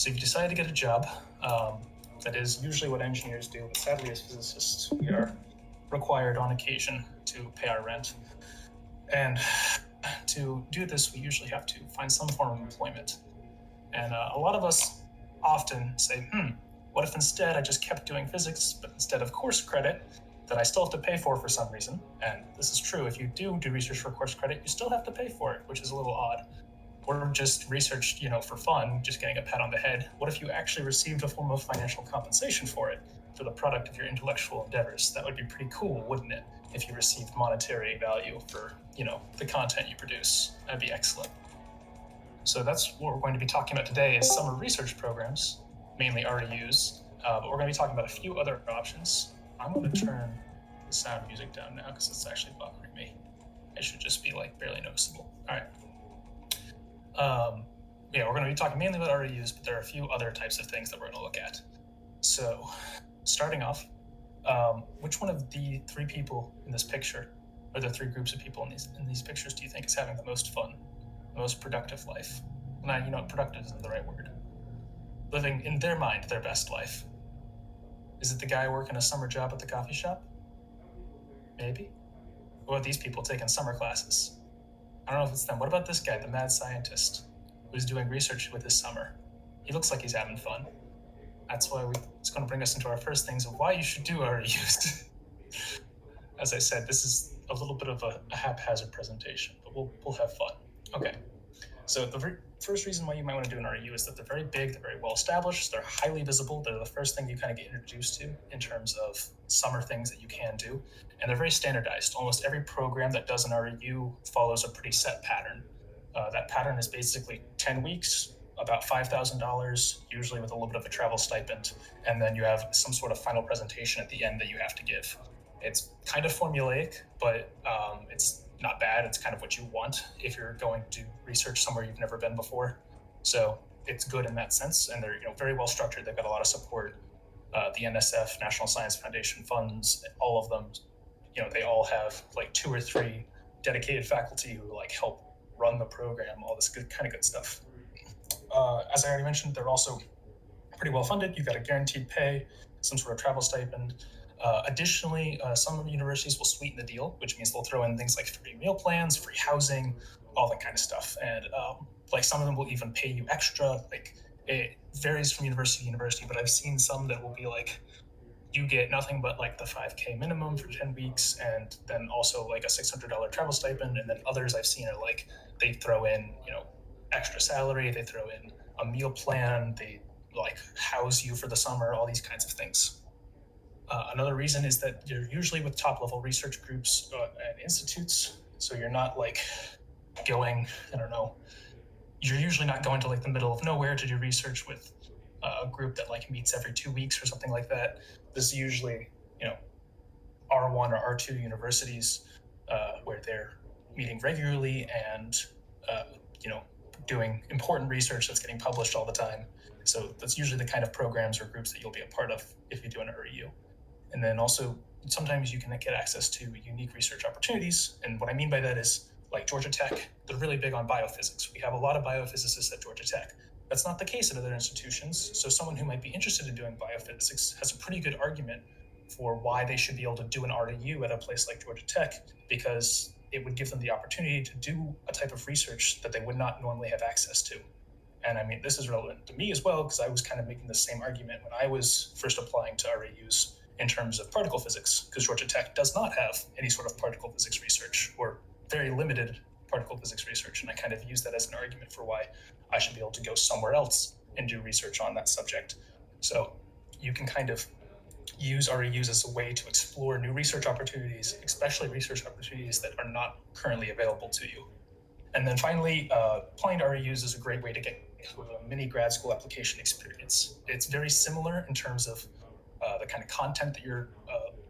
So you decide to get a job. That is usually what engineers do. But sadly, as physicists, we are required on occasion to pay our rent. And to do this, we usually have to find some form of employment. And a lot of us often say, what if instead I just kept doing physics, but instead of course credit that I still have to pay for some reason? And this is true. If you do research for course credit, you still have to pay for it, which is a little odd. Or just research, for fun, just getting a pat on the head. What if you actually received a form of financial compensation for it, for the product of your intellectual endeavors? That would be pretty cool, wouldn't it? If you received monetary value for, the content you produce. That'd be excellent. So that's what we're going to be talking about today is summer research programs, mainly REUs, but we're going to be talking about a few other options. I'm going to turn the sound music down now because it's actually bothering me. It should just be barely noticeable. All right. We're going to be talking mainly about REUs, but there are a few other types of things that we're going to look at. So, starting off, which one of the three people in this picture, or the three groups of people in these pictures, do you think is having the most fun, the most productive life? Now, productive isn't the right word. Living, in their mind, their best life. Is it the guy working a summer job at the coffee shop? Maybe. What about these people taking summer classes? I don't know if it's them. What about this guy, the mad scientist, who's doing research with his summer? He looks like he's having fun. That's why it's going to bring us into our first things of why you should do REUs. As I said, this is a little bit of a haphazard presentation, but we'll have fun. Okay. So the first reason why you might want to do an REU is that they're very big, they're very well established, they're highly visible, they're the first thing you kind of get introduced to in terms of summer things that you can do, and they're very standardized. Almost every program that does an REU follows a pretty set pattern. That pattern is basically 10 weeks, about $5,000, usually with a little bit of a travel stipend, and then you have some sort of final presentation at the end that you have to give. It's kind of formulaic, but it's not bad. It's kind of what you want if you're going to research somewhere you've never been before. So it's good in that sense, and they're very well structured. They've got a lot of support. The NSF, National Science Foundation funds, all of them, they all have 2 or 3 dedicated faculty who help run the program, all this good stuff. As I already mentioned, they're also pretty well funded. You've got a guaranteed pay, some sort of travel stipend. Additionally, some universities will sweeten the deal, which means they'll throw in things like free meal plans, free housing, all that kind of stuff. And some of them will even pay you extra. It varies from university to university, but I've seen some that will be you get nothing but the $5K minimum for 10 weeks, and then also a $600 travel stipend. And then others I've seen are they throw in extra salary, they throw in a meal plan, they house you for the summer, all these kinds of things. Another reason is that you're usually with top-level research groups and institutes, so you're not going, you're usually not going to the middle of nowhere to do research with a group that meets every 2 weeks or something like that. This is usually, R1 or R2 universities where they're meeting regularly and, doing important research that's getting published all the time. So that's usually the kind of programs or groups that you'll be a part of if you do an REU. And then also, sometimes you can get access to unique research opportunities. And what I mean by that is, Georgia Tech, they're really big on biophysics. We have a lot of biophysicists at Georgia Tech. That's not the case at other institutions. So someone who might be interested in doing biophysics has a pretty good argument for why they should be able to do an REU at a place like Georgia Tech, because it would give them the opportunity to do a type of research that they would not normally have access to. And I mean, this is relevant to me as well, because I was kind of making the same argument when I was first applying to REUs in terms of particle physics, because Georgia Tech does not have any sort of particle physics research, or very limited particle physics research. And I kind of use that as an argument for why I should be able to go somewhere else and do research on that subject. So you can kind of use REUs as a way to explore new research opportunities, especially research opportunities that are not currently available to you. And then finally, applying to REUs is a great way to get a mini grad school application experience. It's very similar in terms of the kind of content that you're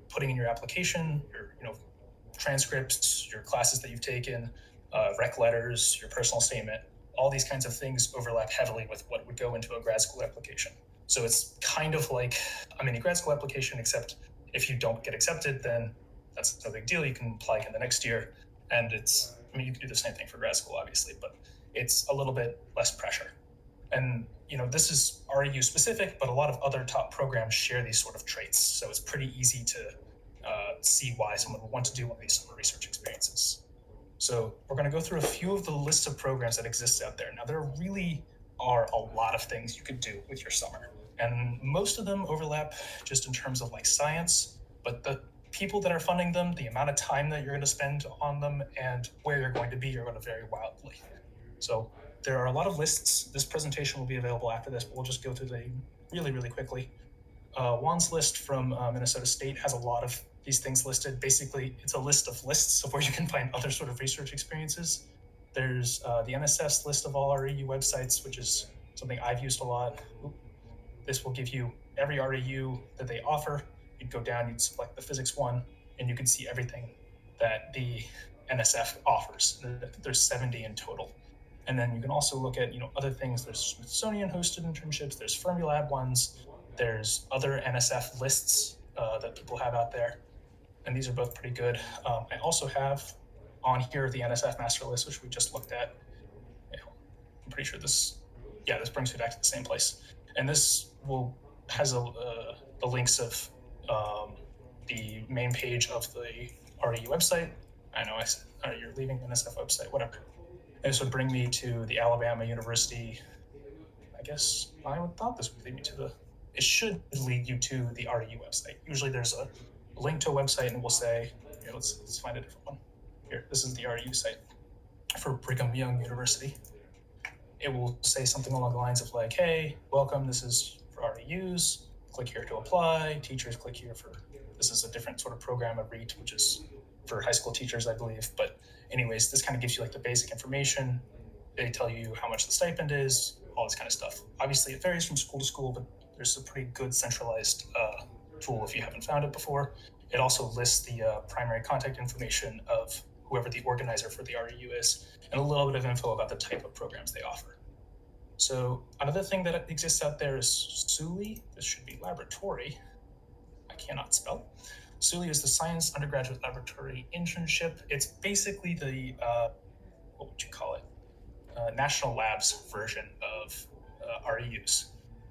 putting in your application, your transcripts, your classes that you've taken, rec letters, your personal statement. All these kinds of things overlap heavily with what would go into a grad school application. So it's kind of like a mini grad school application, except if you don't get accepted, then that's no big deal. You can apply again the next year. And you can do the same thing for grad school, obviously, but it's a little bit less pressure. And this is REU specific, but a lot of other top programs share these sort of traits. So it's pretty easy to see why someone would want to do one of these summer research experiences. So we're going to go through a few of the lists of programs that exist out there. Now, there really are a lot of things you could do with your summer, and most of them overlap just in terms of like science, but the people that are funding them, the amount of time that you're going to spend on them, and where you're going to be are going to vary wildly. So there are a lot of lists. This presentation will be available after this, but we'll just go through them really, really quickly. Juan's list from Minnesota State has a lot of these things listed. Basically, it's a list of lists of where you can find other sort of research experiences. There's the NSF's list of all REU websites, which is something I've used a lot. This will give you every REU that they offer. You'd go down, you'd select the physics one, and you can see everything that the NSF offers. There's 70 in total. And then you can also look at other things. There's Smithsonian hosted internships, there's Fermilab ones, there's other NSF lists that people have out there, and these are both pretty good. I also have on here the NSF master list, which we just looked at. I'm pretty sure this brings me back to the same place. And this has the links of the main page of the REU website. I know I said, you're leaving the NSF website, whatever. And this would bring me to the Alabama University. I guess I would thought this would lead me to it should lead you to the REU website. Usually there's a link to a website and we'll say, let's find a different one. Here, this is the REU site for Brigham Young University. It will say something along the lines of like, hey, welcome, this is for REUs, click here to apply, teachers click here for, this is a different sort of program, a REIT, which is for high school teachers, I believe. But anyways, this kind of gives you like the basic information. They tell you how much the stipend is, all this kind of stuff. Obviously, it varies from school to school, but there's a pretty good centralized tool if you haven't found it before. It also lists the primary contact information of whoever the organizer for the REU is, and a little bit of info about the type of programs they offer. So another thing that exists out there is SULI. This should be laboratory. I cannot spell. SULI is the Science Undergraduate Laboratory Internship. It's basically the, what would you call it? National Labs version of REUs.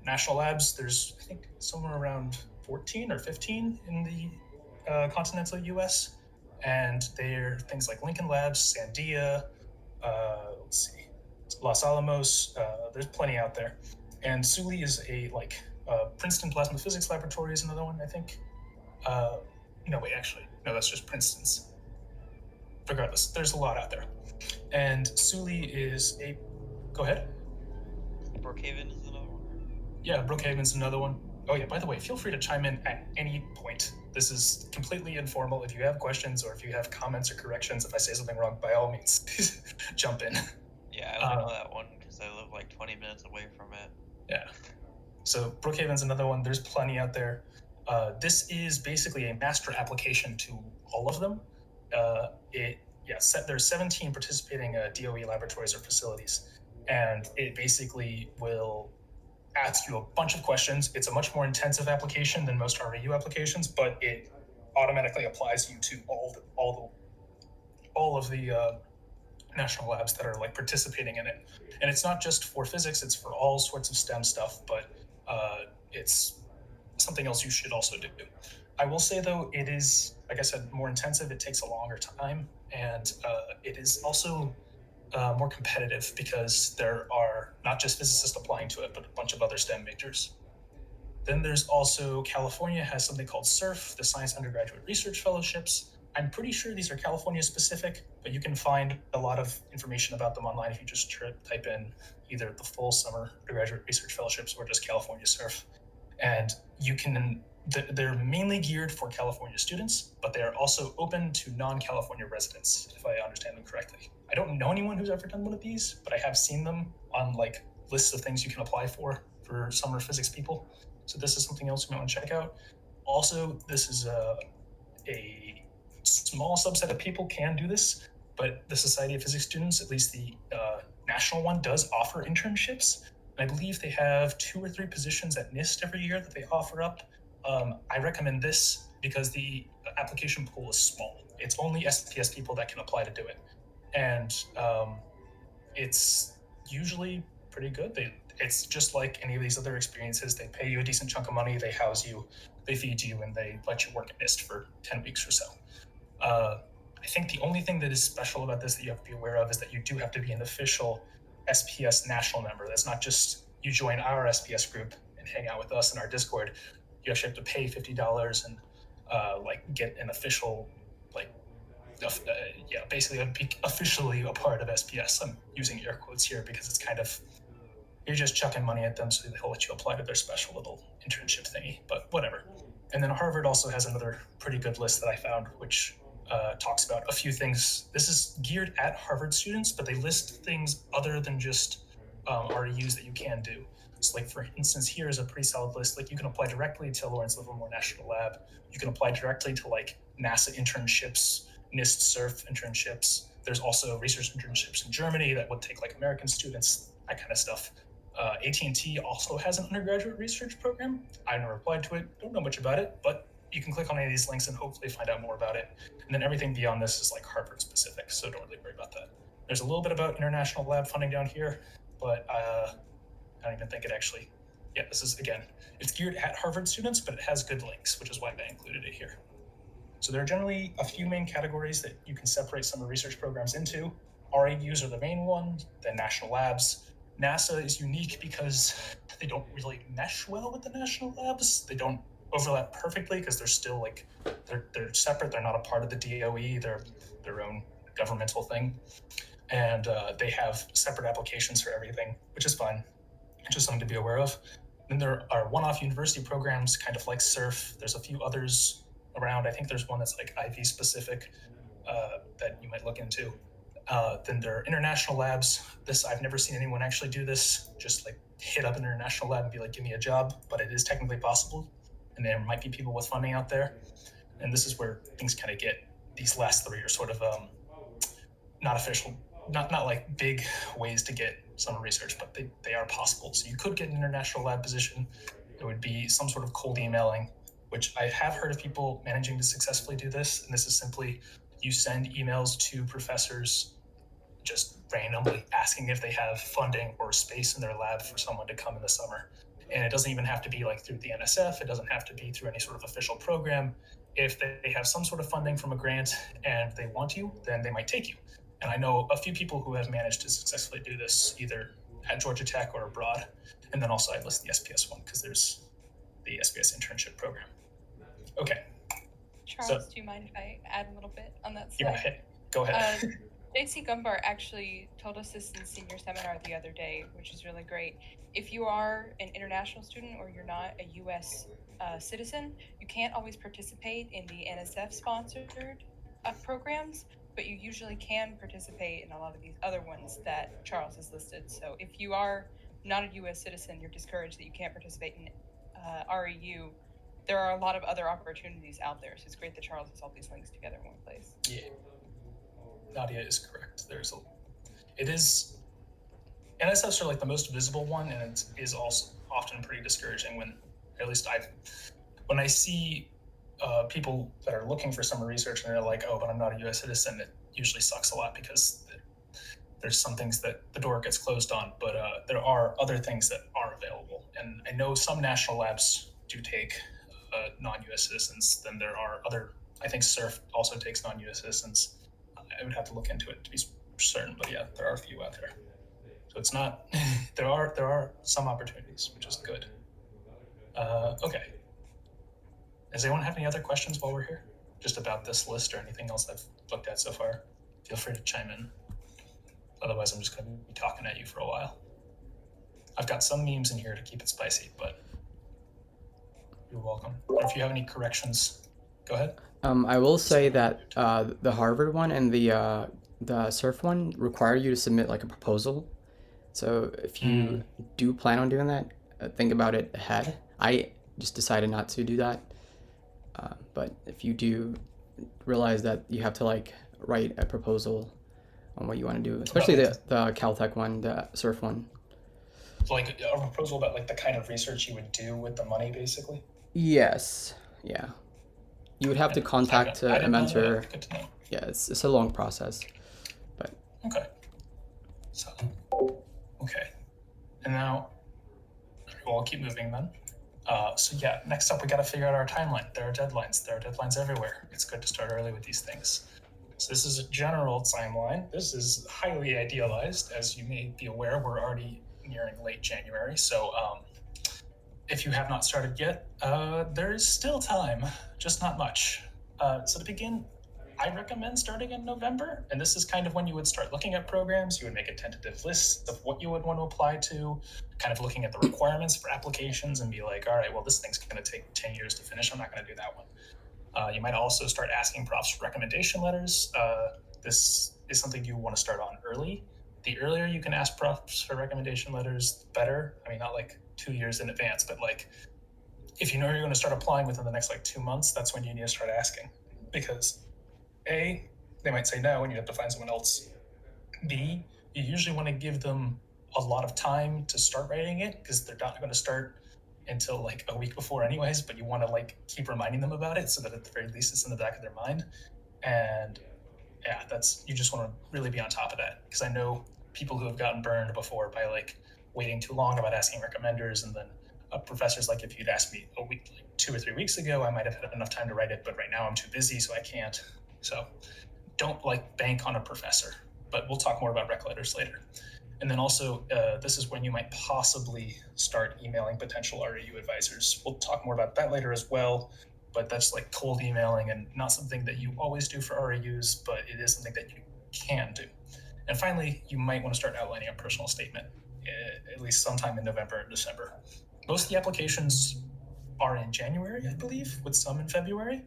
National Labs, there's, I think, somewhere around 14 or 15 in the continental US. And they're things like Lincoln Labs, Sandia, Los Alamos. There's plenty out there. And SULI is Princeton Plasma Physics Laboratory is another one, I think. No, that's just Princeton's. Regardless, there's a lot out there. And SULI is go ahead. Brookhaven is another one. Yeah, Brookhaven's another one. Oh yeah, by the way, feel free to chime in at any point. This is completely informal. If you have questions or if you have comments or corrections, if I say something wrong, by all means, jump in. Yeah, I don't know that one because I live like 20 minutes away from it. Yeah. So Brookhaven's another one. There's plenty out there. This is basically a master application to all of them. There's 17 participating DOE laboratories or facilities, and it basically will ask you a bunch of questions. It's a much more intensive application than most REU applications, but it automatically applies you to all of the national labs that are like participating in it. And it's not just for physics, it's for all sorts of STEM stuff, but it's something else you should also do. I will say though, it is, like I said, more intensive. It takes a longer time, and it is also more competitive because there are not just physicists applying to it, but a bunch of other STEM majors. Then there's also California has something called SURF, the Science Undergraduate Research Fellowships. I'm pretty sure these are California specific, but you can find a lot of information about them online if you just type in either the full summer undergraduate research fellowships or just California SURF. And they're mainly geared for California students, but they are also open to non-California residents, if I understand them correctly. I don't know anyone who's ever done one of these, but I have seen them on like lists of things you can apply for summer physics people. So this is something else you might want to check out. Also, this is a small subset of people can do this, but the Society of Physics Students, at least the national one, does offer internships. And I believe they have 2 or 3 positions at NIST every year that they offer up. I recommend this because the application pool is small. It's only SPS people that can apply to do it. And it's usually pretty good. it's just like any of these other experiences. They pay you a decent chunk of money, they house you, they feed you, and they let you work at NIST for 10 weeks or so. I think the only thing that is special about this that you have to be aware of is that you do have to be an official SPS national member. That's not just you join our SPS group and hang out with us in our Discord. You actually have to pay $50 and get an official basically be officially a part of SPS. I'm using air quotes here because it's kind of, you're just chucking money at them so they'll let you apply to their special little internship thingy, but whatever. And then Harvard also has another pretty good list that I found, which talks about a few things. This is geared at Harvard students, but they list things other than just REUs that you can do. So like, for instance, here is a pretty solid list. Like, you can apply directly to Lawrence Livermore National Lab. You can apply directly to like NASA internships, NIST SURF internships. There's also research internships in Germany that would take like American students, that kind of stuff. AT&T also has an undergraduate research program. I never applied to it, don't know much about it, but you can click on any of these links and hopefully find out more about it. And then everything beyond this is like Harvard specific, so don't really worry about that. There's a little bit about international lab funding down here, but I don't even think it actually, this is, again, it's geared at Harvard students, but it has good links, which is why I included it here. So there are generally a few main categories that you can separate summer research programs into. REUs are the main one, then national labs. NASA is unique because they don't really mesh well with the national labs. They don't overlap perfectly because they're still like, they're separate. They're not a part of the DOE. They're their own governmental thing. And they have separate applications for everything, which is fine. It's just something to be aware of. Then there are one-off university programs, kind of like SURF. There's a few others around. I think there's one that's like IV specific that you might look into. Then there are international labs. This, I've never seen anyone actually do this, just like hit up an international lab and be like, give me a job, but it is technically possible. And there might be people with funding out there. And this is where things kind of get, these last three are sort of not official, not like big ways to get summer research, but they are possible. So you could get an international lab position. There would be some sort of cold emailing, which I have heard of people managing to successfully do this. And this is simply, you send emails to professors just randomly asking if they have funding or space in their lab for someone to come in the summer. And it doesn't even have to be like through the NSF. It doesn't have to be through any sort of official program. If they have some sort of funding from a grant and they want you, then they might take you. And I know a few people who have managed to successfully do this either at Georgia Tech or abroad. And then also I list the SPS one because there's the SPS internship program. Okay. Charles, do you mind if I add a little bit on that slide? Yeah, go ahead. JC Gumbar actually told us this in the senior seminar the other day, which is really great. If you are an international student or you're not a U.S. Citizen, you can't always participate in the NSF-sponsored programs, but you usually can participate in a lot of these other ones that Charles has listed. So if you are not a U.S. citizen, you're discouraged that you can't participate in REU. There are a lot of other opportunities out there, so it's great that Charles has all these links together in one place. Yeah, Nadia is correct. NSFs are like the most visible one, and it is also often pretty discouraging when, or at least when I see people that are looking for summer research and they're like, oh, but I'm not a U.S. citizen, it usually sucks a lot because there's some things that the door gets closed on, but there are other things that are available. And I know some national labs do take non-U.S. citizens. Then there are other, I think SURF also takes non-U.S. citizens. I would have to look into it to be certain, but yeah, there are a few out there. So it's not, there are some opportunities, which is good. Okay. Does anyone have any other questions while we're here? Just about this list or anything else I've looked at so far? Feel free to chime in. Otherwise, I'm just going to be talking at you for a while. I've got some memes in here to keep it spicy, but you're welcome. Or if you have any corrections, go ahead. I will say that the Harvard one and the SURF one require you to submit like a proposal. So if you do plan on doing that, think about it ahead. I just decided not to do that. But if you do realize that you have to like write a proposal on what you want to do, especially the Caltech one, the SURF one. So like a proposal about like the kind of research you would do with the money, basically? Yes. Yeah. You would have to contact a mentor. Good to know. Yeah, it's a long process, but okay. So, okay, and now we'll keep moving then. So yeah, next up we got to figure out our timeline. There are deadlines. There are deadlines everywhere. It's good to start early with these things. So this is a general timeline. This is highly idealized. As you may be aware, we're already nearing late January. So if you have not started yet, there is still time, just not much. So to begin, I recommend starting in November, and this is kind of when you would start looking at programs. You would make a tentative list of what you would want to apply to, kind of looking at the requirements for applications and be like, all right, well, this thing's going to take 10 years to finish. I'm not going to do that one. You might also start asking profs for recommendation letters. This is something you want to start on early. The earlier you can ask profs for recommendation letters, the better. I mean, not like 2 years in advance, but like if you know you're going to start applying within the next like 2 months, that's when you need to start asking, because A, they might say no and you have to find someone else. B, you usually want to give them a lot of time to start writing it because they're not going to start until like a week before anyways, but you want to like keep reminding them about it so that at the very least it's in the back of their mind. And yeah, you just want to really be on top of that, because I know people who have gotten burned before by like waiting too long about asking recommenders, and then professors like, if you'd asked me a week, like 2 or 3 weeks ago, I might have had enough time to write it, but right now I'm too busy, so I can't. So don't like bank on a professor, but we'll talk more about rec letters later. And then also, this is when you might possibly start emailing potential REU advisors. We'll talk more about that later as well, but that's like cold emailing and not something that you always do for REUs, but it is something that you can do. And finally, you might want to start outlining a personal statement, at least sometime in November and December. Most of the applications are in January, I believe, with some in February,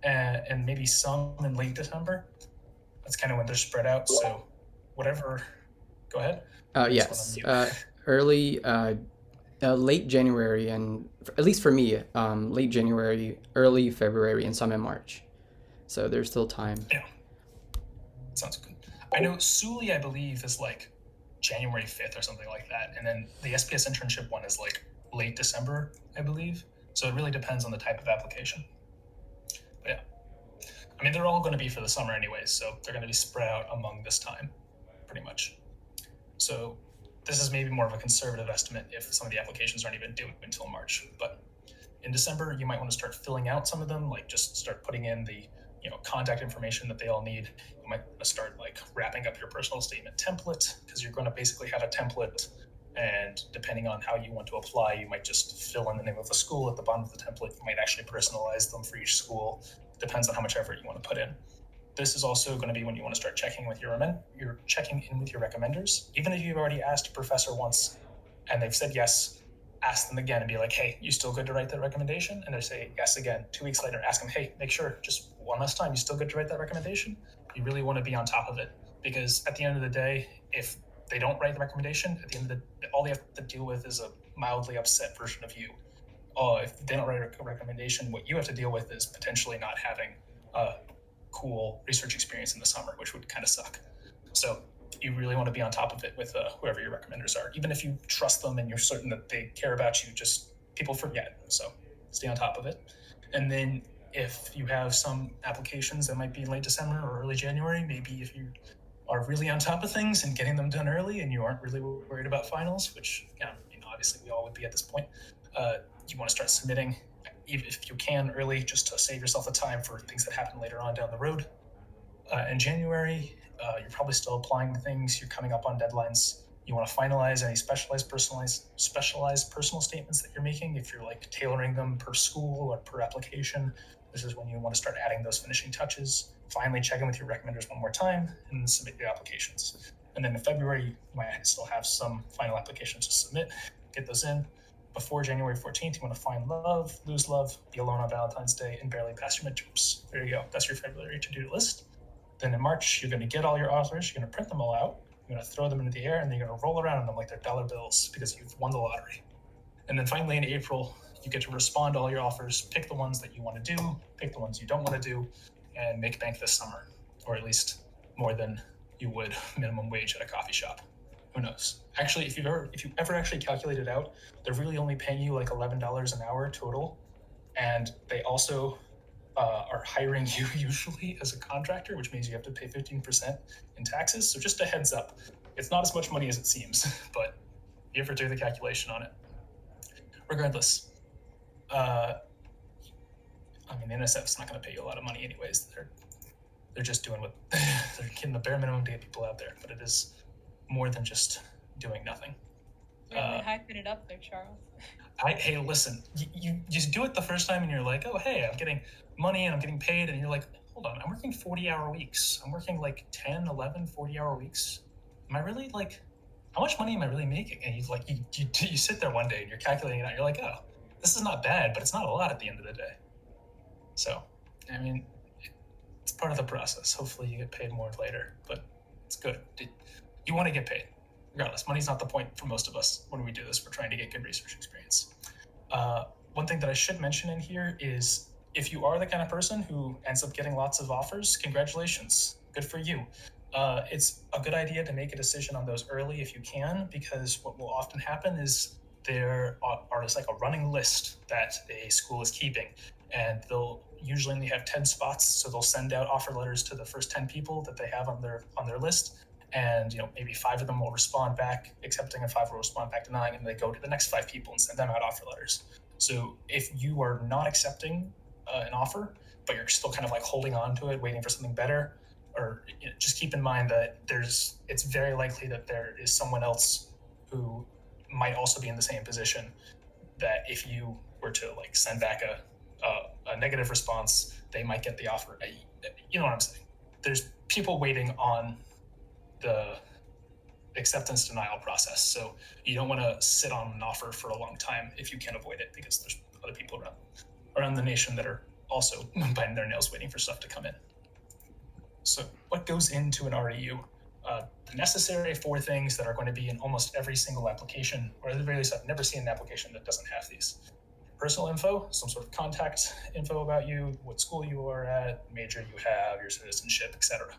and maybe some in late December. That's kind of when they're spread out. So whatever. Go ahead. Yes. Early, late January, and at least for me, late January, early February, and some in March. So there's still time. Yeah. Sounds good. I know Sully, I believe, is like January 5th or something like that. And then the SPS internship one is like late December, I believe. So it really depends on the type of application. But yeah. I mean, they're all going to be for the summer anyways, so they're going to be spread out among this time, pretty much. So this is maybe more of a conservative estimate if some of the applications aren't even due until March. But in December, you might want to start filling out some of them, like just start putting in the contact information that they all need. You might start like wrapping up your personal statement template, because you're going to basically have a template, and depending on how you want to apply, you might just fill in the name of the school at the bottom of the template. You might actually personalize them for each school. Depends on how much effort you want to put in. This is also going to be when you want to start checking with you're checking in with your recommenders. Even if you've already asked a professor once and they've said yes, ask them again and be like, hey, you still good to write that recommendation? And they say yes again. 2 weeks later, ask them, hey, make sure, just one last time, you still good to write that recommendation? You really want to be on top of it, because at the end of the day, if they don't write the recommendation, at the end of the day, all they have to deal with is a mildly upset version of you. If they don't write a recommendation, what you have to deal with is potentially not having a cool research experience in the summer, which would kind of suck. So you really want to be on top of it with whoever your recommenders are. Even if you trust them and you're certain that they care about you, just people forget. So stay on top of it. And then if you have some applications that might be late December or early January, maybe if you are really on top of things and getting them done early and you aren't really worried about finals, which obviously we all would be at this point, you want to start submitting, if you can, early, just to save yourself the time for things that happen later on down the road. In January, you're probably still applying things. You're coming up on deadlines. You want to finalize any specialized personal statements that you're making. If you're like tailoring them per school or per application, this is when you want to start adding those finishing touches. Finally, check in with your recommenders one more time and submit your applications. And then in February, you might still have some final applications to submit. Get those in. Before January 14th, you want to find love, lose love, be alone on Valentine's Day, and barely pass your midterms. There you go. That's your February to-do list. Then in March, you're going to get all your offers. You're going to print them all out. You're going to throw them into the air, and then you're going to roll around in them like they're dollar bills because you've won the lottery. And then finally in April, you get to respond to all your offers, pick the ones that you want to do, pick the ones you don't want to do, and make bank this summer, or at least more than you would minimum wage at a coffee shop. Who knows? Actually, if you've ever actually calculated out, they're really only paying you like $11 an hour total, and they also are hiring you usually as a contractor, which means you have to pay 15% in taxes. So just a heads up, it's not as much money as it seems, but you ever do the calculation on it. regardless, I mean, the NSF's not going to pay you a lot of money anyways. They're just doing what they're getting the bare minimum to get people out there, but it is more than just doing nothing. Really hyping it up there, Charles. Hey, listen, you just do it the first time and you're like, oh, hey, I'm getting money and I'm getting paid. And you're like, hold on, I'm working 40-hour weeks. I'm working like 10, 11, 40-hour weeks. Am I really like, how much money am I really making? And you sit there one day and you're calculating it out. You're like, oh, this is not bad, but it's not a lot at the end of the day. So, I mean, it's part of the process. Hopefully you get paid more later, but it's good. You want to get paid. Regardless, money's not the point for most of us when we do this. We're trying to get good research experience. One thing that I should mention in here is if you are the kind of person who ends up getting lots of offers, congratulations. Good for you. It's a good idea to make a decision on those early if you can, because what will often happen is there are just like a running list that a school is keeping, and they'll usually only have 10 spots, so they'll send out offer letters to the first 10 people that they have on their list. And maybe 5 of them will respond back accepting and 5 will respond back denying, and they go to the next 5 people and send them out offer letters. So if you are not accepting an offer, but you're still kind of like holding on to it, waiting for something better, or just keep in mind that it's very likely that there is someone else who might also be in the same position, that if you were to like send back a negative response, they might get the offer. You know what I'm saying? There's people waiting on the acceptance denial process. So you don't want to sit on an offer for a long time if you can avoid it, because there's other people around the nation that are also biting their nails waiting for stuff to come in. So what goes into an REU? The necessary 4 things that are going to be in almost every single application, or at the very least I've never seen an application that doesn't have these. Personal info, some sort of contact info about you, what school you are at, major you have, your citizenship, etc.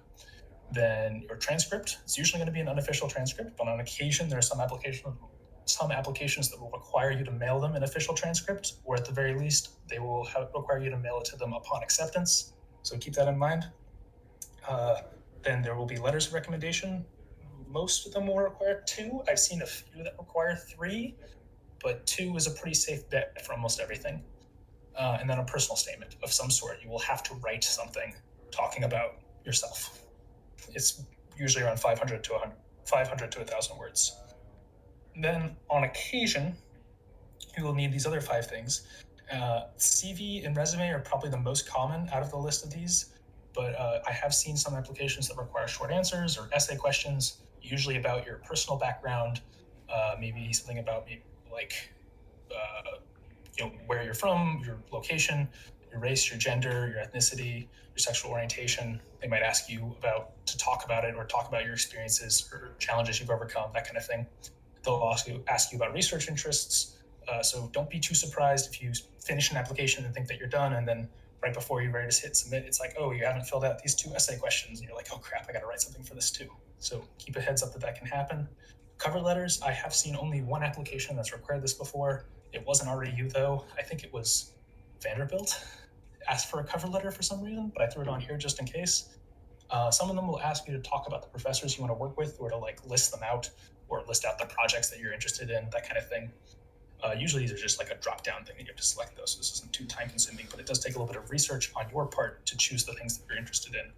Then your transcript. It's usually going to be an unofficial transcript, but on occasion there are some applications that will require you to mail them an official transcript, or at the very least they will require you to mail it to them upon acceptance. So keep that in mind. Then there will be letters of recommendation. Most of them will require 2. I've seen a few that require 3, but 2 is a pretty safe bet for almost everything. And then a personal statement of some sort. You will have to write something talking about yourself. It's usually around 500 to 1,000 words. Then on occasion, you will need these other 5 things. CV and resume are probably the most common out of the list of these, but I have seen some applications that require short answers or essay questions, usually about your personal background, maybe something about where you're from, your location, your race, your gender, your ethnicity, your sexual orientation. They might ask you to talk about it, or talk about your experiences or challenges you've overcome, that kind of thing. They'll ask you about research interests. So don't be too surprised if you finish an application and think that you're done, and then right before you're ready to hit submit, it's like, oh, you haven't filled out these 2 essay questions, and you're like, oh crap, I got to write something for this too. So keep a heads up that can happen. Cover letters, I have seen only one application that's required this before. It wasn't REU though. I think it was Vanderbilt asked for a cover letter for some reason, but I threw it on here just in case. Some of them will ask you to talk about the professors you want to work with, or to like list them out, or list out the projects that you're interested in, that kind of thing. Usually these are just like a drop-down thing and you have to select those. So this isn't too time-consuming, but it does take a little bit of research on your part to choose the things that you're interested in.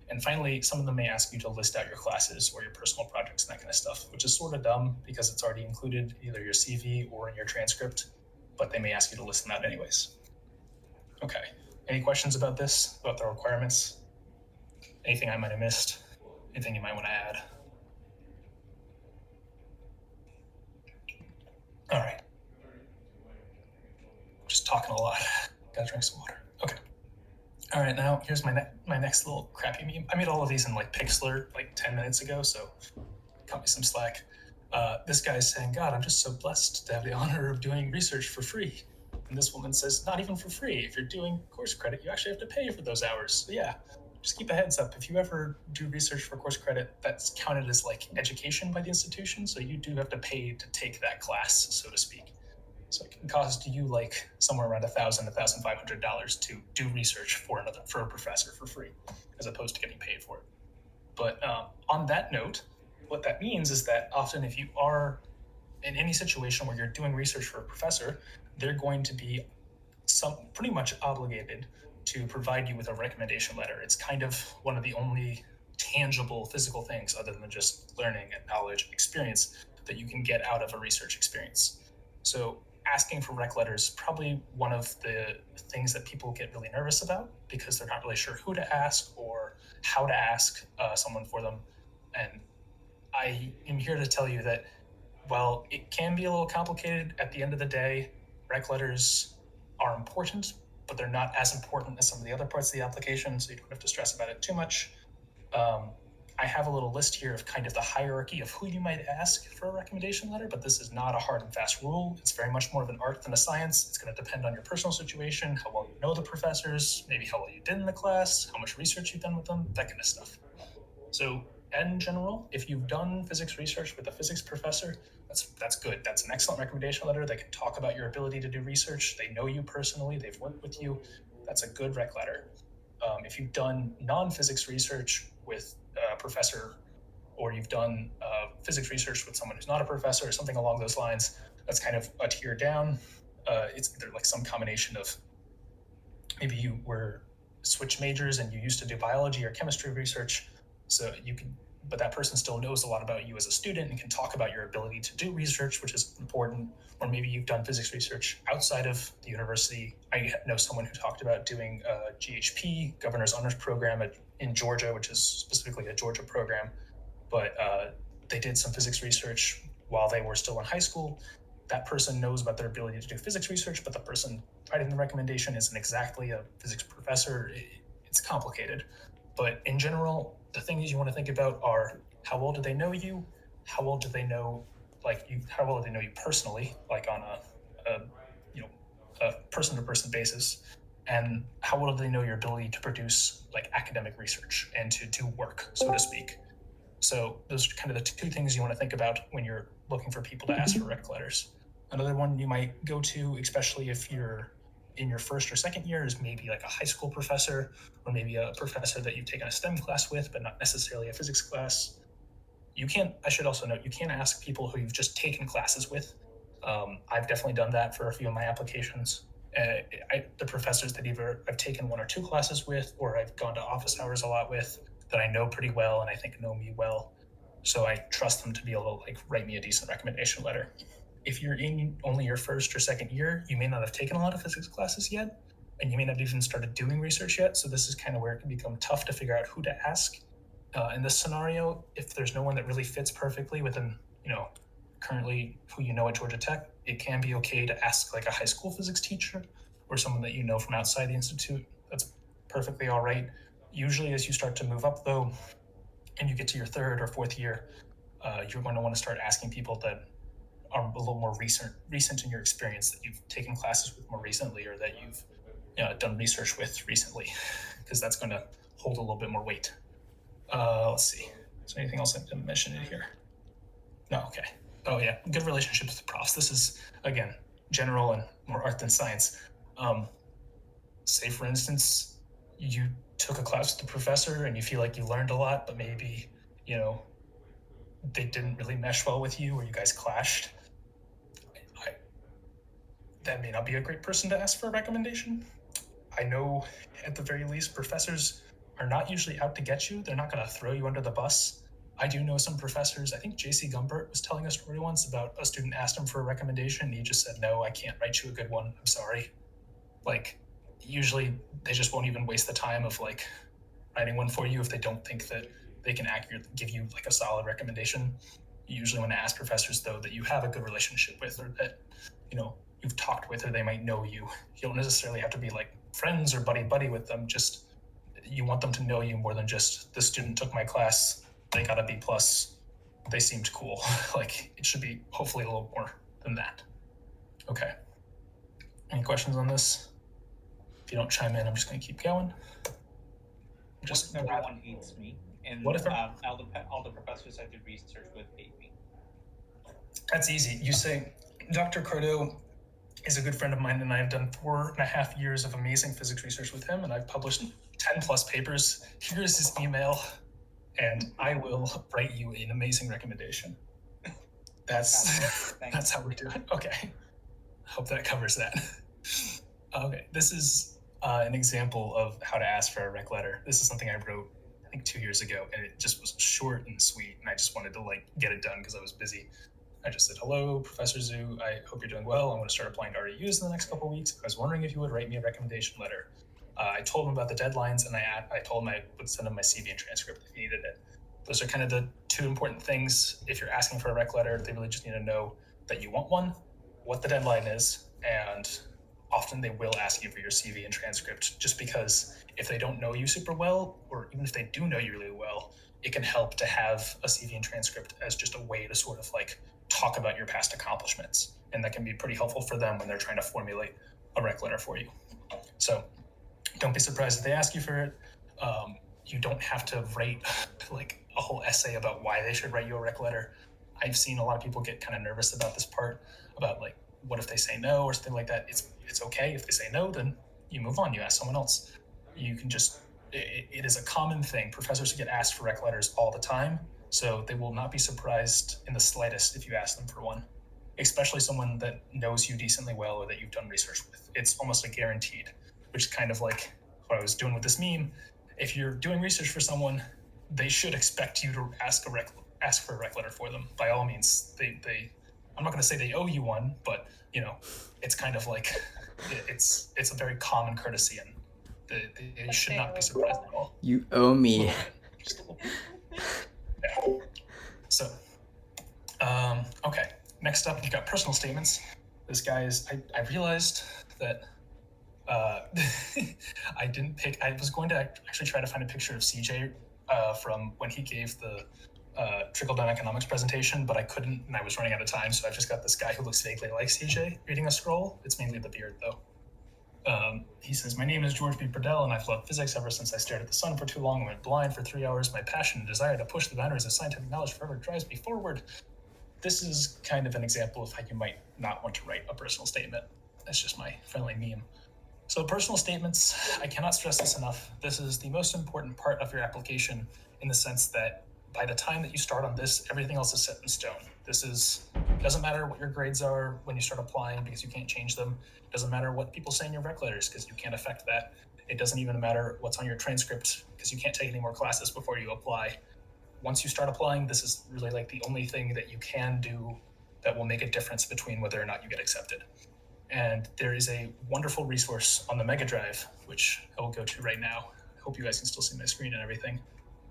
And finally, some of them may ask you to list out your classes or your personal projects and that kind of stuff, which is sort of dumb because it's already included either your CV or in your transcript, but they may ask you to list them out anyways. Okay, any questions about this, about the requirements? Anything I might have missed? Anything you might want to add? All right. Just talking a lot. Gotta drink some water. Okay. All right, now here's my next little crappy meme. I made all of these in like Pixlr like 10 minutes ago, so cut me some slack. This guy's saying, God, I'm just so blessed to have the honor of doing research for free. And this woman says, not even for free. If you're doing course credit, you actually have to pay for those hours. So yeah, just keep a heads up. If you ever do research for course credit, that's counted as like education by the institution. So you do have to pay to take that class, so to speak. So it can cost you like somewhere around $1,000 to $1,500 to do research for a professor for free, as opposed to getting paid for it. But on that note, what that means is that often if you are in any situation where you're doing research for a professor, they're going to be pretty much obligated to provide you with a recommendation letter. It's kind of one of the only tangible physical things, other than just learning and knowledge and experience, that you can get out of a research experience. So asking for rec letters is probably one of the things that people get really nervous about, because they're not really sure who to ask or how to ask someone for them. And I am here to tell you that while it can be a little complicated, at the end of the day, rec letters are important, but they're not as important as some of the other parts of the application, so you don't have to stress about it too much. I have a little list here of kind of the hierarchy of who you might ask for a recommendation letter, but this is not a hard and fast rule. It's very much more of an art than a science. It's going to depend on your personal situation, how well you know the professors, maybe how well you did in the class, how much research you've done with them, that kind of stuff. So in general, if you've done physics research with a physics professor, that's good. That's an excellent recommendation letter. They can talk about your ability to do research. They know you personally. They've worked with you. That's a good rec letter. If you've done non-physics research with a professor, or you've done physics research with someone who's not a professor or something along those lines, that's kind of a tier down. It's either like some combination of maybe you were switch majors and you used to do biology or chemistry research, so you can, but that person still knows a lot about you as a student and can talk about your ability to do research, which is important. Or maybe you've done physics research outside of the university. I know someone who talked about doing a GHP, Governor's Honors Program in Georgia, which is specifically a Georgia program, but they did some physics research while they were still in high school. That person knows about their ability to do physics research, but the person writing the recommendation isn't exactly a physics professor. It's complicated. But in general, the things you want to think about are, how well do they know you? How well do they know, how well do they know you personally, like on a person-to-person basis? And how well do they know your ability to produce like academic research and to do work, so to speak? So those are kind of the two things you want to think about when you're looking for people to ask for rec letters. Another one you might go to, especially if you're in your first or second year, is maybe like a high school professor, or maybe a professor that you've taken a STEM class with, but not necessarily a physics class. I should also note, you can't ask people who you've just taken classes with. I've definitely done that for a few of my applications. The professors that either I've taken one or two classes with, or I've gone to office hours a lot with, that I know pretty well and I think know me well. So I trust them to be able to write me a decent recommendation letter. If you're in only your first or second year, you may not have taken a lot of physics classes yet, and you may not even started doing research yet. So this is kind of where it can become tough to figure out who to ask. In this scenario, if there's no one that really fits perfectly within, currently who you know at Georgia Tech, it can be okay to ask like a high school physics teacher or someone that you know from outside the institute. That's perfectly all right. Usually as you start to move up though, and you get to your third or fourth year, you're going to want to start asking people that are a little more recent in your experience, that you've taken classes with more recently, or that you've done research with recently, because that's going to hold a little bit more weight. Let's see. Is there anything else I didn't mention in here? No, okay. Oh yeah, good relationships with profs. This is, again, general and more art than science. Say, for instance, you took a class with the professor and you feel like you learned a lot, but maybe, they didn't really mesh well with you, or you guys clashed. That may not be a great person to ask for a recommendation. I know, at the very least, professors are not usually out to get you. They're not going to throw you under the bus. I do know some professors. I think J.C. Gumbert was telling a story once about a student asked him for a recommendation, and he just said, "No, I can't write you a good one. I'm sorry." Usually they just won't even waste the time of writing one for you if they don't think that they can accurately give you a solid recommendation. You usually want to ask professors though that you have a good relationship with, or that you've talked with, or they might know you. You don't necessarily have to be friends or buddy with them. Just, you want them to know you more than just, this student took my class, they got a B+, they seemed cool. It should be hopefully a little more than that. Okay. Any questions on this? If you don't chime in, I'm just going to keep going. What if everyone hates me? And What if all the professors I did research with hate me? That's easy. You say, Dr. Cardot is a good friend of mine, and I've done 4.5 years of amazing physics research with him, and I've published 10 plus papers. Here's his email, and I will write you an amazing recommendation. That's how we do it. Okay. hope that covers that. Okay, this is an example of how to ask for a rec letter. This is something I wrote, I think 2 years ago, and it just was short and sweet, and I just wanted to like get it done because I was busy. I just said, hello, Professor Zhu, I hope you're doing well. I'm going to start applying to REUs in the next couple of weeks. I was wondering if you would write me a recommendation letter. I told him about the deadlines, and I told him I would send him my CV and transcript if he needed it. Those are kind of the two important things. If you're asking for a rec letter, they really just need to know that you want one, what the deadline is, and often they will ask you for your CV and transcript, just because if they don't know you super well, or even if they do know you really well, it can help to have a CV and transcript as just a way to sort of like talk about your past accomplishments. And that can be pretty helpful for them when they're trying to formulate a rec letter for you. So don't be surprised if they ask you for it. You don't have to write like a whole essay about why they should write you a rec letter. I've seen a lot of people get kind of nervous about this part, about like, what if they say no or something like that. It's okay. If they say no, then you move on. You ask someone else. You can just, it is a common thing. Professors get asked for rec letters all the time, so they will not be surprised in the slightest if you ask them for one, especially someone that knows you decently well or that you've done research with. It's almost a guaranteed, which is kind of like what I was doing with this meme. If you're doing research for someone, they should expect you to ask for a rec letter for them. By all means, I'm not going to say they owe you one, but you know, it's kind of like it's a very common courtesy, and they should not be surprised at all. You owe me. Just a little bit. Yeah. So, okay. Next up, we've got personal statements. This guy is. I realized that I didn't pick. I was going to actually try to find a picture of CJ from when he gave the trickle-down economics presentation, but I couldn't, and I was running out of time, so I've just got this guy who looks vaguely like CJ reading a scroll. It's mainly the beard, though. He says, my name is George B. Purdell, and I've loved physics ever since I stared at the sun for too long and went blind for 3 hours. My passion and desire to push the boundaries of scientific knowledge forever drives me forward. This is kind of an example of how you might not want to write a personal statement. That's just my friendly meme. So personal statements, I cannot stress this enough. This is the most important part of your application in the sense that by the time that you start on this, everything else is set in stone. Doesn't matter what your grades are when you start applying because you can't change them. It doesn't matter what people say in your rec letters because you can't affect that. It doesn't even matter what's on your transcript because you can't take any more classes before you apply. Once you start applying, this is really like the only thing that you can do that will make a difference between whether or not you get accepted. And there is a wonderful resource on the Mega Drive, which I will go to right now. I hope you guys can still see my screen and everything.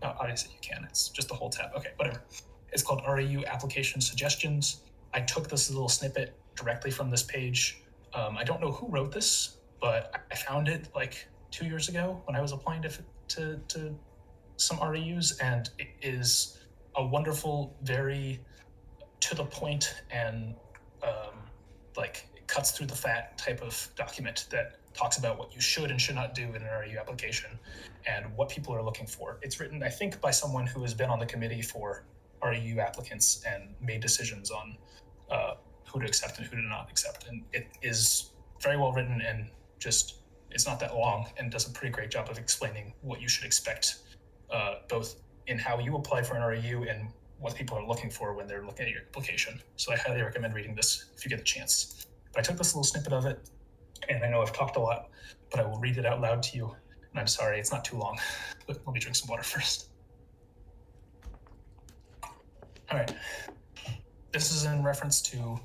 Obviously you can, it's just the whole tab. Okay, whatever. It's called REU Application Suggestions. I took this little snippet directly from this page. I don't know who wrote this, but I found it like 2 years ago when I was applying to some REUs, and it is a wonderful, very to the point and like it cuts through the fat type of document that talks about what you should and should not do in an REU application and what people are looking for. It's written, I think, by someone who has been on the committee for REU applicants and made decisions on who to accept and who to not accept. And it is very well written and just, it's not that long and does a pretty great job of explaining what you should expect, both in how you apply for an REU and what people are looking for when they're looking at your application. So I highly recommend reading this if you get the chance. But I took this little snippet of it, and I know I've talked a lot, but I will read it out loud to you. And I'm sorry, it's not too long, but let me drink some water first. All right. This is in reference to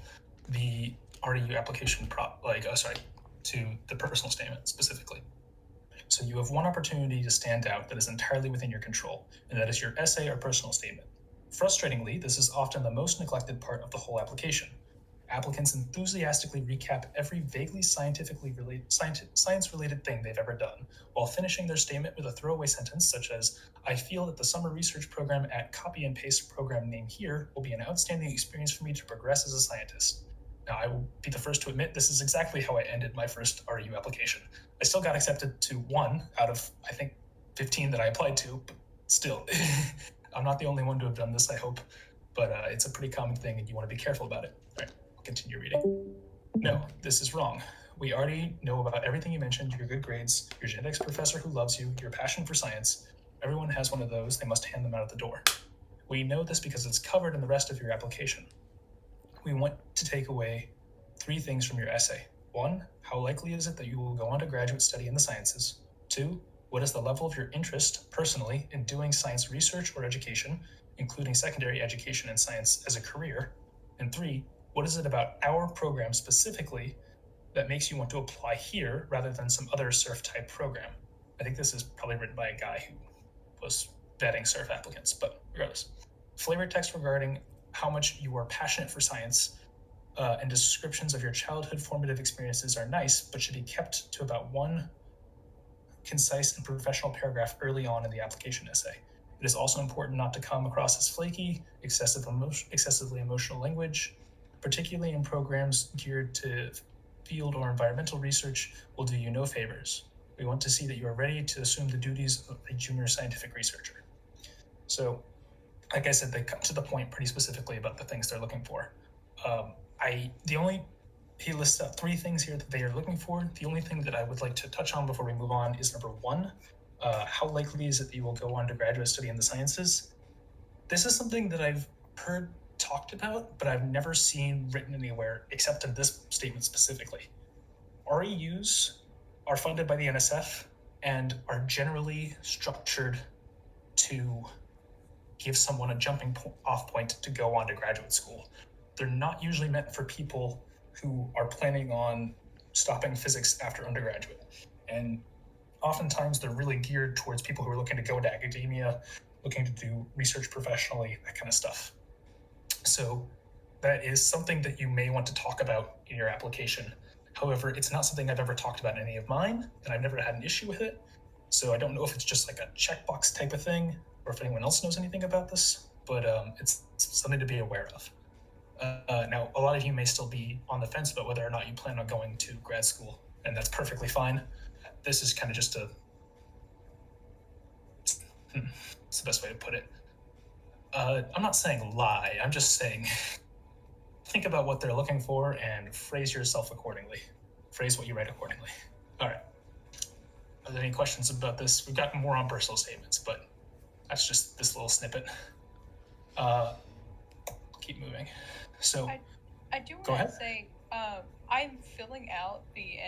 the REU application to the personal statement specifically. So you have one opportunity to stand out that is entirely within your control, and that is your essay or personal statement. Frustratingly, this is often the most neglected part of the whole application. Applicants enthusiastically recap every vaguely science-related thing they've ever done, while finishing their statement with a throwaway sentence such as, I feel that the summer research program at copy and paste program name here will be an outstanding experience for me to progress as a scientist. Now, I will be the first to admit this is exactly how I ended my first REU application. I still got accepted to 1 out of, I think, 15 that I applied to, but still, I'm not the only one to have done this, I hope, but it's a pretty common thing and you want to be careful about it. All right, I'll continue reading. No, this is wrong. We already know about everything you mentioned, your good grades, your genetics professor who loves you, your passion for science. Everyone has one of those, they must hand them out at the door. We know this because it's covered in the rest of your application. We want to take away 3 things from your essay. 1, how likely is it that you will go on to graduate study in the sciences? 2, what is the level of your interest personally in doing science research or education, including secondary education in science as a career? And 3, what is it about our program specifically that makes you want to apply here rather than some other SURF type program? I think this is probably written by a guy who was vetting SURF applicants, but regardless. Flavor text regarding how much you are passionate for science and descriptions of your childhood formative experiences are nice, but should be kept to about 1 concise and professional paragraph early on in the application essay. It is also important not to come across as flaky, excessively emotional language, particularly in programs geared to field or environmental research, will do you no favors. We want to see that you are ready to assume the duties of a junior scientific researcher. So, like I said, they come to the point pretty specifically about the things they're looking for. He lists out 3 things here that they are looking for. The only thing that I would like to touch on before we move on is number 1, how likely is it that you will go on to graduate study in the sciences? This is something that I've heard talked about, but I've never seen written anywhere except in this statement specifically. REUs are funded by the NSF and are generally structured to give someone a jumping off point to go on to graduate school. They're not usually meant for people who are planning on stopping physics after undergraduate. And oftentimes they're really geared towards people who are looking to go into academia, looking to do research professionally, that kind of stuff. So that is something that you may want to talk about in your application. However, it's not something I've ever talked about in any of mine, and I've never had an issue with it. So I don't know if it's just like a checkbox type of thing, or if anyone else knows anything about this, but it's something to be aware of. Now, a lot of you may still be on the fence about whether or not you plan on going to grad school, and that's perfectly fine. This is kind of just it's the best way to put it. I'm not saying lie, I'm just saying think about what they're looking for and phrase yourself accordingly. Phrase what you write accordingly. All right. Are there any questions about this? We've got more on personal statements, but that's just this little snippet. Keep moving. So I do go want ahead. to say I'm filling out the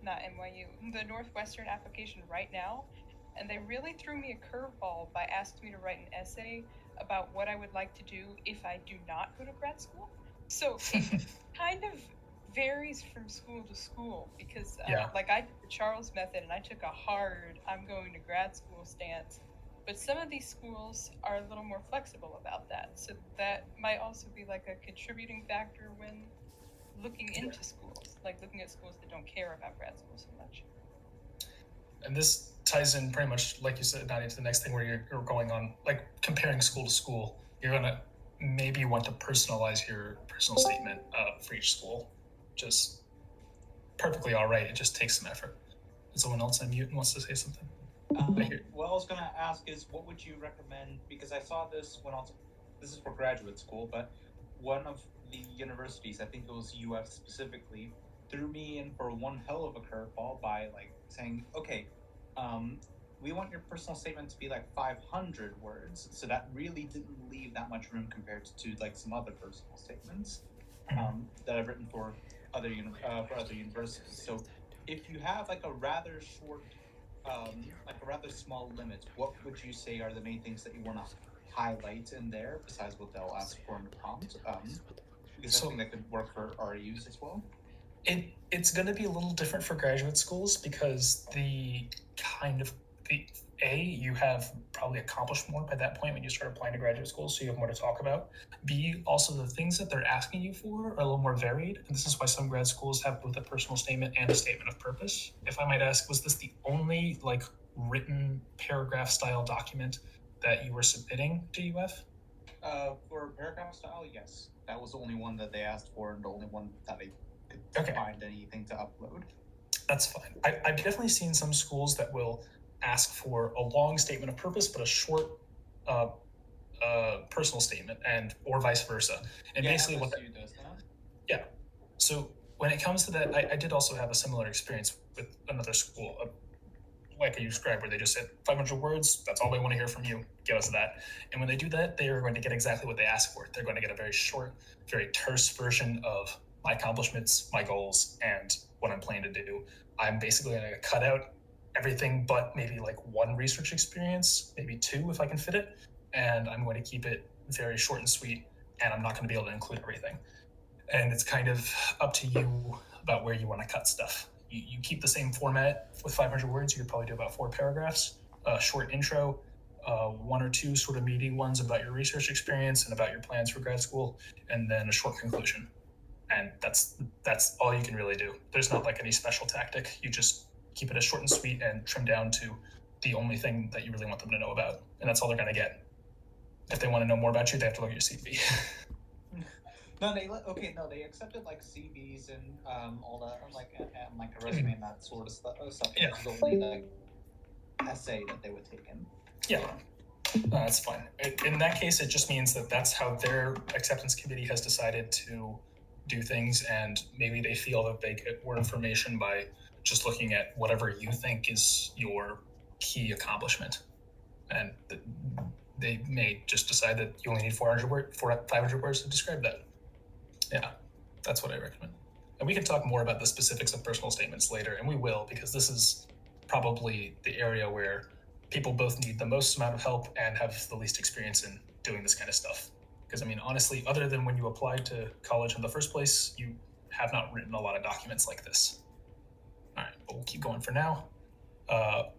not NYU, the Northwestern application right now, and they really threw me a curveball by asking me to write an essay about what I would like to do if I do not go to grad school. So it kind of varies from school to school because like I did the Charles method and I took a hard I'm going to grad school stance, but some of these schools are a little more flexible about that, so that might also be like a contributing factor when looking into schools, like looking at schools that don't care about grad school so much. And this ties in pretty much, like you said, Nadia, to the next thing where you're going on, like comparing school to school. You're gonna maybe want to personalize your personal statement for each school. Just perfectly all right. It just takes some effort. Is someone else on mute and wants to say something? What I was going to ask is, what would you recommend? Because I saw this when this is for graduate school, but one of the universities, I think it was UF specifically, threw me in for one hell of a curveball by like saying, okay, we want your personal statement to be like 500 words. So that really didn't leave that much room compared to like some other personal statements that I've written for other universities. So if you have like a rather short, like a rather small limit, what would you say are the main things that you want to highlight in there besides what they'll ask for in the prompt? Because I think that could work for REUs as well. It's going to be a little different for graduate schools because you have probably accomplished more by that point when you start applying to graduate school, so you have more to talk about. B, also the things that they're asking you for are a little more varied, and this is why some grad schools have both a personal statement and a statement of purpose. If I might ask, was this the only like written paragraph style document that you were submitting to UF? For paragraph style, yes. That was the only one that they asked for and the only one that I could find anything to upload. That's fine. I've definitely seen some schools that will ask for a long statement of purpose but a short personal statement, and or vice versa. And basically what that does that. Yeah. So when it comes to that, I did also have a similar experience with another school, like you described, where they just said 500 words, that's all they want to hear from you, give us that. And when they do that, they are going to get exactly what they ask for. They're going to get a very short, very terse version of my accomplishments, my goals, and what I'm planning to do. I'm basically going to cut out everything but maybe like one research experience, maybe two if I can fit it, and I'm going to keep it very short and sweet, and I'm not going to be able to include everything. And it's kind of up to you about where you want to cut stuff. You keep the same format with 500 words. You could probably do about 4 paragraphs, a short intro, 1 or 2 sort of meaty ones about your research experience and about your plans for grad school, and then a short conclusion. And that's all you can really do. There's not like any special tactic. You just keep it as short and sweet and trim down to the only thing that you really want them to know about. And that's all they're going to get. If they want to know more about you, they have to look at your CV. No, they accepted like CVs and all that, like and like a resume and that sort of stuff. Yeah. It was only like essay that they would take in. Yeah, that's fine. In that case, it just means that that's how their acceptance committee has decided to do things, and maybe they feel that they get more information by just looking at whatever you think is your key accomplishment, and they may just decide that you only need 500 words to describe that. Yeah, that's what I recommend. And we can talk more about the specifics of personal statements later, and we will, because this is probably the area where people both need the most amount of help and have the least experience in doing this kind of stuff. Because, I mean, honestly, other than when you applied to college in the first place, you have not written a lot of documents like this. All right, but we'll keep going for now.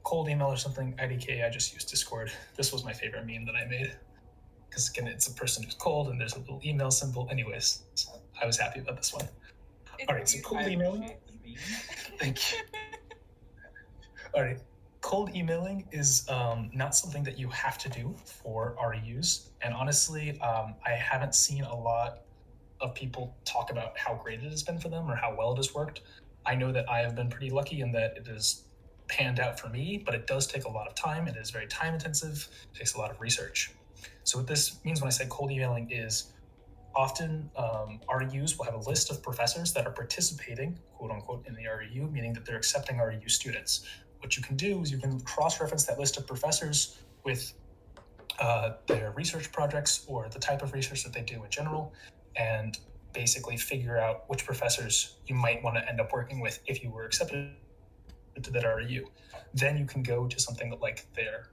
Cold email or something, IDK, I just used Discord. This was my favorite meme that I made. Because, again, it's a person who's cold and there's a little email symbol. Anyways, I was happy about this one. All right, so cold emailing. Thank you. All right. Cold emailing is not something that you have to do for REUs. And honestly, I haven't seen a lot of people talk about how great it has been for them or how well it has worked. I know that I have been pretty lucky in that it has panned out for me, but it does take a lot of time. It is very time intensive. It takes a lot of research. So what this means when I say cold emailing is often REUs will have a list of professors that are participating, quote unquote, in the REU, meaning that they're accepting REU students. What you can do is you can cross-reference that list of professors with their research projects or the type of research that they do in general, and basically figure out which professors you might want to end up working with if you were accepted to that REU. Then you can go to something like their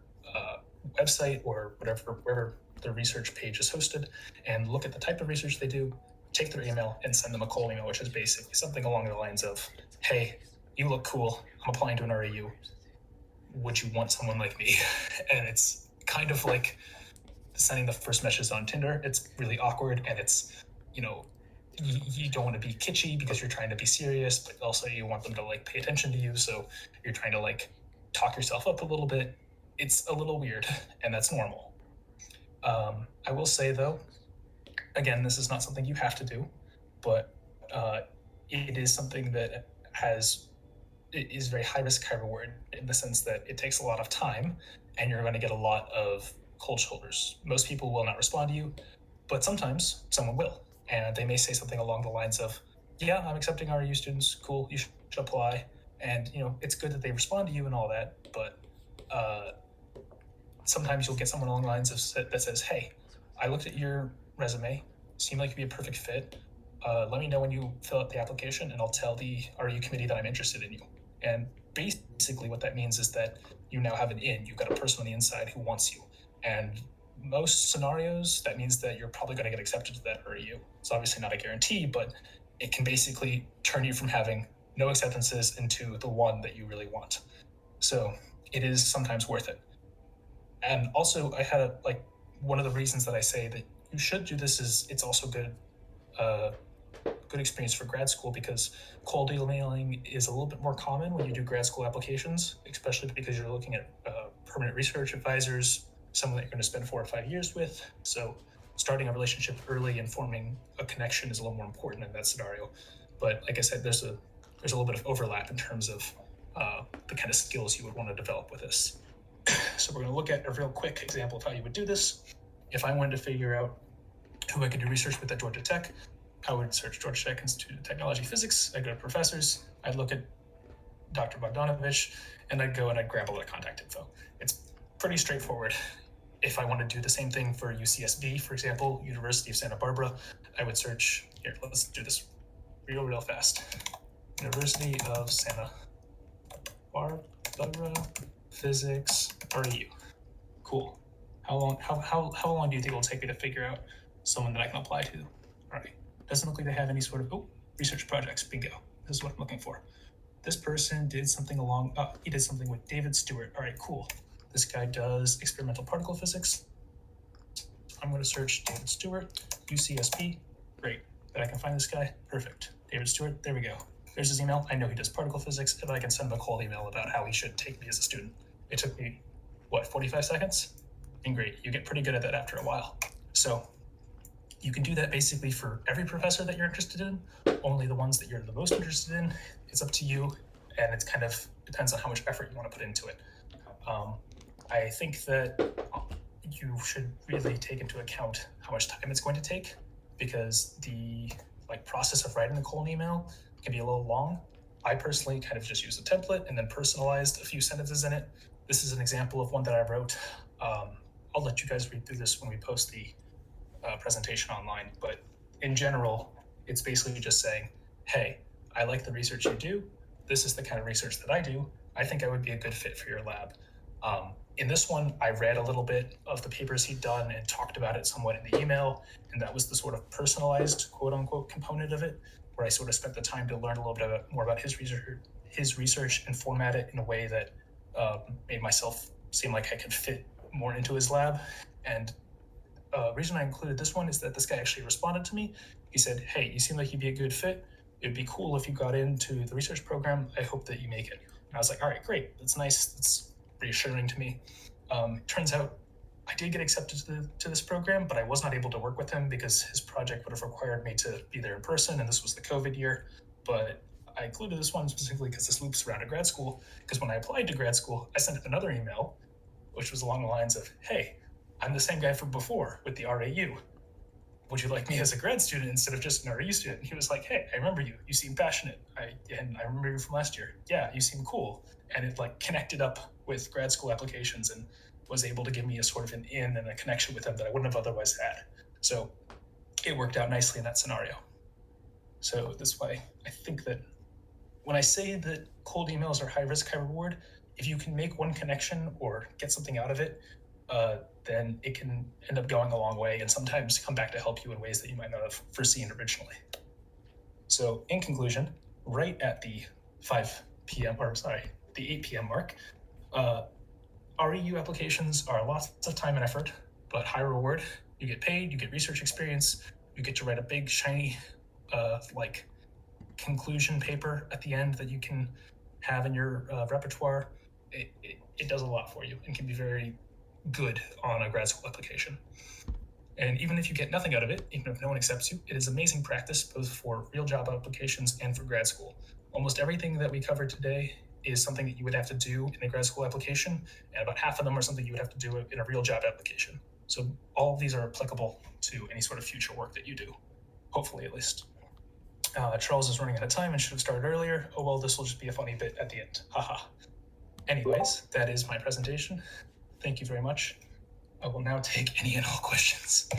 website or wherever their research page is hosted, and look at the type of research they do, take their email, and send them a cold email, which is basically something along the lines of, hey, you look cool, I'm applying to an REU, would you want someone like me? And it's kind of like sending the first message on Tinder. It's really awkward, and it's, you don't want to be kitschy because you're trying to be serious, but also you want them to like pay attention to you, so you're trying to like talk yourself up a little bit. It's a little weird, and that's normal. I will say though, again, this is not something you have to do, but it is something that it is very high risk, high reward, in the sense that it takes a lot of time and you're going to get a lot of cold shoulders. Most people will not respond to you, but sometimes someone will. And they may say something along the lines of, yeah, I'm accepting REU students, cool, you should apply. And, it's good that they respond to you and all that, but sometimes you'll get someone along the lines that says, hey, I looked at your resume, seemed like you'd be a perfect fit. Let me know when you fill out the application, and I'll tell the REU committee that I'm interested in you. And basically what that means is that you now have an in. You've got a person on the inside who wants you. And most scenarios, that means that you're probably going to get accepted to that REU. It's obviously not a guarantee, but it can basically turn you from having no acceptances into the one that you really want. So it is sometimes worth it. And also, I had one of the reasons that I say that you should do this is it's also good experience for grad school, because cold emailing is a little bit more common when you do grad school applications, especially because you're looking at permanent research advisors, someone that you're going to spend 4 or 5 years with. So starting a relationship early and forming a connection is a little more important in that scenario. But like I said, there's a little bit of overlap in terms of the kind of skills you would want to develop with this. So we're going to look at a real quick example of how you would do this. If I wanted to figure out who I could do research with at Georgia Tech, I would search Georgia Tech Institute of Technology Physics. I'd go to professors. I'd look at Dr. Bogdanovich, and I'd go and I'd grab all the contact info. It's pretty straightforward. If I want to do the same thing for UCSB, for example, University of Santa Barbara, I would search, here, let's do this real fast. University of Santa Barbara, physics, REU. Cool. How long do you think it'll take me to figure out someone that I can apply to? All right. Doesn't look like they have any sort of, research projects, bingo. This is what I'm looking for. This person did something he did something with David Stewart. All right, cool. This guy does experimental particle physics. I'm going to search David Stewart, UCSB. Great. That I can find this guy. Perfect. David Stewart. There we go. There's his email. I know he does particle physics, and I can send him a cold email about how he should take me as a student. It took me, 45 seconds? And great. You get pretty good at that after a while. So you can do that basically for every professor that you're interested in, only the ones that you're the most interested in. It's up to you, and it kind of depends on how much effort you want to put into it. I think that you should really take into account how much time it's going to take, because the process of writing the cold email can be a little long. I personally kind of just used a template and then personalized a few sentences in it. This is an example of one that I wrote. I'll let you guys read through this when we post the presentation online, but in general, it's basically just saying, hey, I like the research you do. This is the kind of research that I do. I think I would be a good fit for your lab. In this one, I read a little bit of the papers he'd done and talked about it somewhat in the email, and that was the sort of personalized, quote unquote, component of it, where I sort of spent the time to learn a little bit more about his research and format it in a way that made myself seem like I could fit more into his lab. And reason I included this one is that this guy actually responded to me. He said, hey, you seem like you'd be a good fit. It'd be cool if you got into the research program. I hope that you make it. And I was like, all right, great. That's nice. That's reassuring to me. Turns out I did get accepted to this program, but I was not able to work with him because his project would have required me to be there in person, and this was the COVID year. But I included this one specifically because this loops around to grad school, because when I applied to grad school, I sent another email, which was along the lines of, hey, I'm the same guy from before with the REU. Would you like me as a grad student instead of just an REU student? And he was like, hey, I remember you. You seem passionate. And I remember you from last year. Yeah, you seem cool. And it connected up with grad school applications and was able to give me a sort of an in and a connection with them that I wouldn't have otherwise had. So it worked out nicely in that scenario. So that's why I think that when I say that cold emails are high risk, high reward, if you can make one connection or get something out of it, then it can end up going a long way and sometimes come back to help you in ways that you might not have foreseen originally. So in conclusion, right at the 8 p.m. mark, REU applications are lots of time and effort, but high reward. You get paid, you get research experience, you get to write a big, shiny, conclusion paper at the end that you can have in your repertoire. It does a lot for you and can be very good on a grad school application. And even if you get nothing out of it, even if no one accepts you, it is amazing practice both for real job applications and for grad school. Almost everything that we covered today is something that you would have to do in a grad school application, and about half of them are something you would have to do in a real job application. So all of these are applicable to any sort of future work that you do, hopefully at least. Charles is running out of time and should have started earlier. Oh well, this will just be a funny bit at the end. Haha. Anyways, that is my presentation. Thank you very much. I will now take any and all questions.